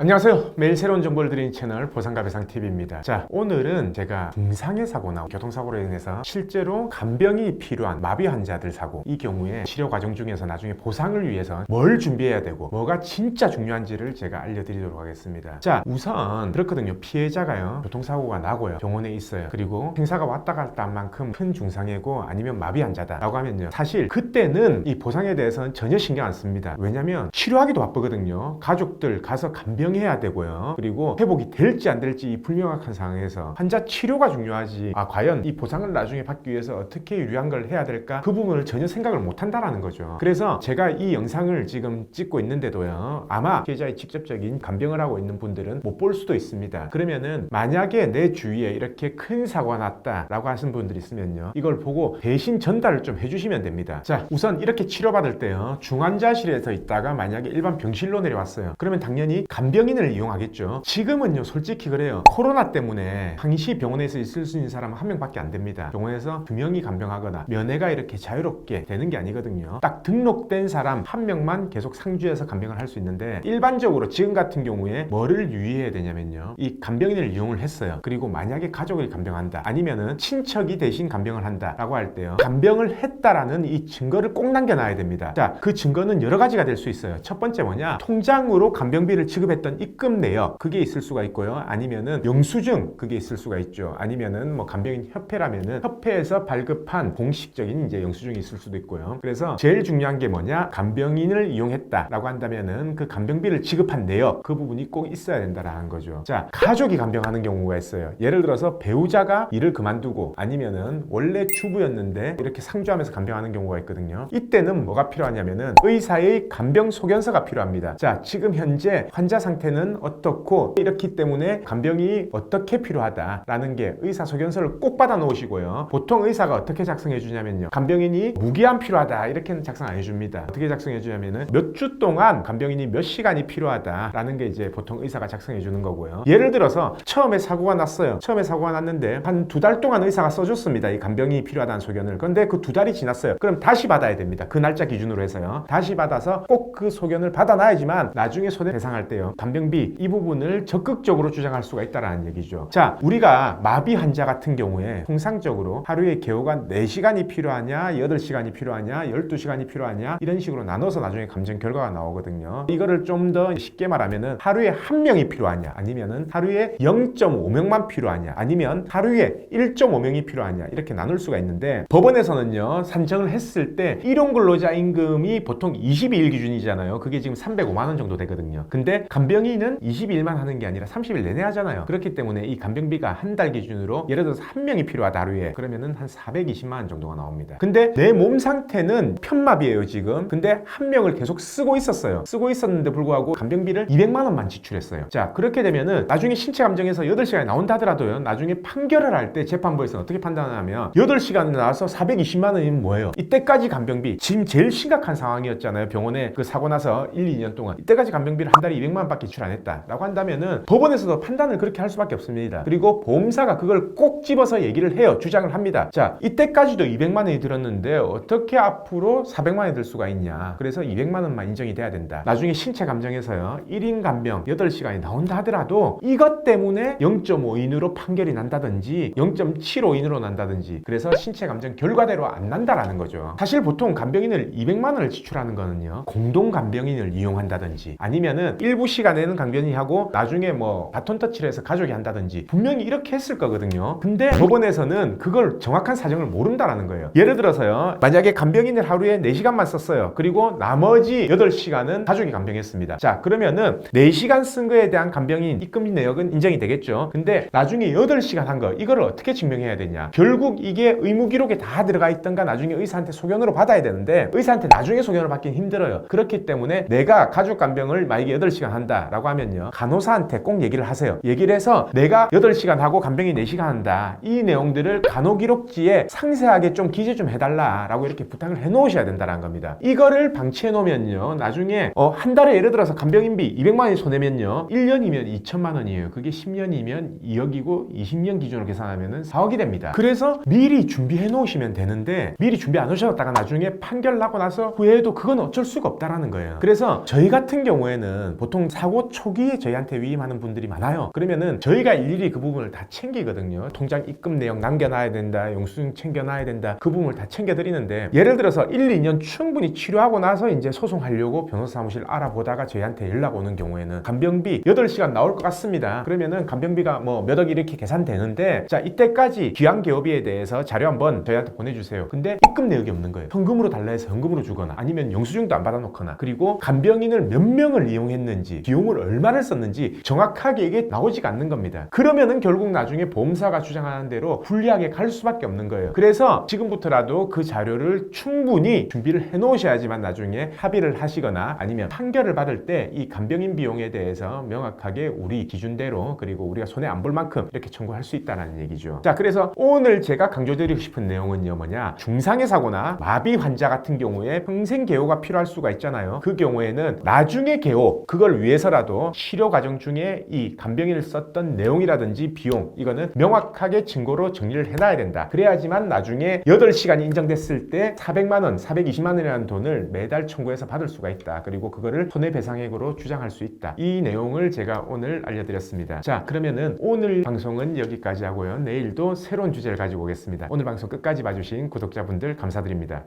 안녕하세요. 매일 새로운 정보를 드리는 채널 보상가배상TV입니다. 자, 오늘은 제가 중상해 사고나 교통사고로 인해서 실제로 간병이 필요한 마비 환자들 사고, 이 경우에 치료 과정 중에서 나중에 보상을 위해서 뭘 준비해야 되고 뭐가 진짜 중요한지를 제가 알려드리도록 하겠습니다. 자, 우선 그렇거든요. 피해자가요, 교통사고가 나고요, 병원에 있어요. 그리고 행사가 왔다 갔다 한 만큼 큰 중상해고 아니면 마비 환자다 라고 하면요, 사실 그때는 이 보상에 대해서는 전혀 신경 안 씁니다. 왜냐면 치료하기도 바쁘거든요. 가족들 가서 간병 해야 되고요. 그리고 회복이 될지 안 될지 이 불명확한 상황에서 환자 치료가 중요하지, 과연 이 보상을 나중에 받기 위해서 어떻게 유리한 걸 해야 될까, 그 부분을 전혀 생각을 못 한다라는 거죠. 그래서 제가 이 영상을 지금 찍고 있는데도요, 아마 피해자의 직접적인 간병을 하고 있는 분들은 못 볼 수도 있습니다. 그러면은 만약에 내 주위에 이렇게 큰 사고가 났다 라고 하시는 분들이 있으면요, 이걸 보고 대신 전달을 좀 해주시면 됩니다. 자, 우선 이렇게 치료받을 때요, 중환자실에서 있다가 만약에 일반 병실로 내려왔어요. 그러면 당연히 간병인을 이용하겠죠. 지금은요, 솔직히 그래요. 코로나 때문에 항시 병원에서 있을 수 있는 사람은 한 명밖에 안 됩니다. 병원에서 2명이 간병하거나 면회가 이렇게 자유롭게 되는 게 아니거든요. 딱 등록된 사람 한 명만 계속 상주해서 간병을 할 수 있는데, 일반적으로 지금 같은 경우에 뭐를 유의해야 되냐면요, 이 간병인을 이용을 했어요. 그리고 만약에 가족이 간병한다, 아니면은 친척이 대신 간병을 한다 라고 할 때요, 간병을 했다라는 이 증거를 꼭 남겨놔야 됩니다. 자, 그 증거는 여러 가지가 될 수 있어요. 첫 번째 뭐냐, 통장으로 간병비를 지급했던 입금 내역, 그게 있을 수가 있고요. 아니면은 영수증, 그게 있을 수가 있죠. 아니면은 뭐 간병인 협회라면은 협회에서 발급한 공식적인 이제 영수증이 있을 수도 있고요. 그래서 제일 중요한 게 뭐냐, 간병인을 이용했다라고 한다면은 그 간병비를 지급한 내역, 그 부분이 꼭 있어야 된다라는 거죠. 자, 가족이 간병하는 경우가 있어요. 예를 들어서 배우자가 일을 그만두고 아니면은 원래 주부였는데 이렇게 상주하면서 간병하는 경우가 있거든요. 이때는 뭐가 필요하냐면은 의사의 간병 소견서가 필요합니다. 자, 지금 현재 환자 상태는 어떻고 이렇기 때문에 간병이 어떻게 필요하다라는 게 의사 소견서를 꼭 받아 놓으시고요. 보통 의사가 어떻게 작성해 주냐면요, 간병인이 무기한 필요하다 이렇게는 작성 안 해줍니다. 어떻게 작성해 주냐면은 몇 주 동안 간병인이 몇 시간이 필요하다라는 게 이제 보통 의사가 작성해 주는 거고요. 예를 들어서 처음에 사고가 났어요. 처음에 사고가 났는데 한 2달 동안 의사가 써줬습니다, 이 간병이 필요하다는 소견을. 그런데 그 2달이 지났어요. 그럼 다시 받아야 됩니다. 그 날짜 기준으로 해서요. 다시 받아서 꼭 그 소견을 받아놔야지만 나중에 손해배상할 때요, 간병비 이 부분을 적극적으로 주장할 수가 있다는 얘기죠. 자, 우리가 마비 환자 같은 경우에 통상적으로 하루에 개호가 4시간이 필요하냐, 8시간이 필요하냐, 12시간이 필요하냐, 이런 식으로 나눠서 나중에 감정 결과가 나오거든요. 이거를 좀 더 쉽게 말하면은 하루에 1명이 필요하냐, 아니면은 하루에 0.5명만 필요하냐, 아니면 하루에 1.5명이 필요하냐, 이렇게 나눌 수가 있는데, 법원에서는요, 산정을 했을 때 일용근로자 임금이 보통 22일 기준이잖아요. 그게 지금 305만 원 정도 되거든요. 근데 간병인은 20일만 하는 게 아니라 30일 내내 하잖아요. 그렇기 때문에 이 간병비가 한 달 기준으로 예를 들어서 1명이 필요하다 하루에, 그러면은 한 420만 원 정도가 나옵니다. 근데 내 몸 상태는 편마비예요 지금. 근데 1명을 계속 쓰고 있었어요. 쓰고 있었는데 불구하고 간병비를 200만 원만 지출했어요. 자, 그렇게 되면은 나중에 신체 감정에서 8시간이 나온다 하더라도요, 나중에 판결을 할 때 재판부에서는 어떻게 판단하냐면 8시간을 나와서 420만 원이면 뭐예요? 이때까지 간병비, 지금 제일 심각한 상황이었잖아요. 병원에 그 사고 나서 1, 2년 동안 이때까지 간병비를 한 달에 200만 원밖에 지출 안 했다 라고 한다면은 법원에서도 판단을 그렇게 할 수밖에 없습니다. 그리고 보험사가 그걸 꼭 집어서 얘기를 해요. 주장을 합니다. 자, 이때까지도 200만 원이 들었는데 어떻게 앞으로 400만 원이 들 수가 있냐. 그래서 200만 원만 인정이 돼야 된다. 나중에 신체 감정에서요, 1인 간병 8시간이 나온다 하더라도 이것 때문에 0.5인으로 판결이 난다든지 0.75인으로 난다든지, 그래서 신체 감정 결과대로 안 난다라는 거죠. 사실 보통 간병인을 200만 원을 지출하는 거는요, 공동 간병인을 이용한다든지 아니면은 일부 시간에는 간병인이 하고 나중에 뭐 바톤 터치를 해서 가족이 한다든지 분명히 이렇게 했을 거거든요. 근데 법원에서는 그걸 정확한 사정을 모른다라는 거예요. 예를 들어서요, 만약에 간병인을 하루에 4시간만 썼어요. 그리고 나머지 8시간은 가족이 간병했습니다. 자, 그러면은 4시간 쓴 거에 대한 간병인 입금 내역은 인정이 되겠죠. 근데 나중에 8시간 한 거, 이거를 어떻게 증명해야 되냐. 결국 이게 의무 기록에 다 들어가 있던가 나중에 의사한테 소견으로 받아야 되는데 의사한테 나중에 소견을 받긴 힘들어요. 그렇기 때문에 내가 가족 간병을 만약에 8시간 한다 라고 하면요, 간호사한테 꼭 얘기를 하세요. 얘기를 해서 내가 8시간 하고 간병이 4시간 한다, 이 내용들을 간호기록지에 상세하게 좀 기재 좀 해달라 라고 이렇게 부탁을 해 놓으셔야 된다는 겁니다. 이거를 방치해 놓으면요, 나중에 한 달에 예를 들어서 간병인비 200만 원이 손해면요, 1년이면 2천만 원이에요. 그게 10년이면 2억이고 20년 기준으로 계산하면 4억이 됩니다. 그래서 미리 준비해 놓으시면 되는데, 미리 준비 안 하셨다가 나중에 판결 나고 나서 후회해도 그건 어쩔 수가 없다라는 거예요. 그래서 저희 같은 경우에는 보통 사고 사고 초기에 저희한테 위임하는 분들이 많아요. 그러면은 저희가 일일이 그 부분을 다 챙기거든요. 통장 입금 내용 남겨놔야 된다, 영수증 챙겨놔야 된다, 그 부분을 다 챙겨드리는데, 예를 들어서 1, 2년 충분히 치료하고 나서 이제 소송하려고 변호사 사무실 알아보다가 저희한테 연락 오는 경우에는 간병비 8시간 나올 것 같습니다. 그러면은 간병비가 뭐 몇 억 이렇게 계산되는데, 자, 이때까지 귀환 개업비에 대해서 자료 한번 저희한테 보내주세요. 근데 입금 내역이 없는 거예요. 현금으로 달라 해서 현금으로 주거나 아니면 영수증도 안 받아놓거나, 그리고 간병인을 몇 명을 이용했는지, 비용을 얼마를 썼는지 정확하게 이게 나오지가 않는 겁니다. 그러면은 결국 나중에 보험사가 주장하는 대로 불리하게 갈 수밖에 없는 거예요. 그래서 지금부터라도 그 자료를 충분히 준비를 해 놓으셔야지만 나중에 합의를 하시거나 아니면 판결을 받을 때 이 간병인 비용에 대해서 명확하게 우리 기준대로, 그리고 우리가 손해 안 볼 만큼 이렇게 청구할 수 있다는 얘기죠. 자, 그래서 오늘 제가 강조드리고 싶은 내용은요, 뭐냐, 중상해 사고나 마비 환자 같은 경우에 평생 개호가 필요할 수가 있잖아요. 그 경우에는 나중에 개호, 그걸 위해서라도 치료 과정 중에 이 간병인을 썼던 내용이라든지 비용, 이거는 명확하게 증거로 정리를 해놔야 된다. 그래야지만 나중에 8시간이 인정됐을 때 400만 원, 420만 원이라는 돈을 매달 청구해서 받을 수가 있다. 그리고 그거를 손해배상액으로 주장할 수 있다. 이 내용을 제가 오늘 알려드렸습니다. 자, 그러면은 오늘 방송은 여기까지 하고요. 내일도 새로운 주제를 가지고 오겠습니다. 오늘 방송 끝까지 봐주신 구독자분들 감사드립니다.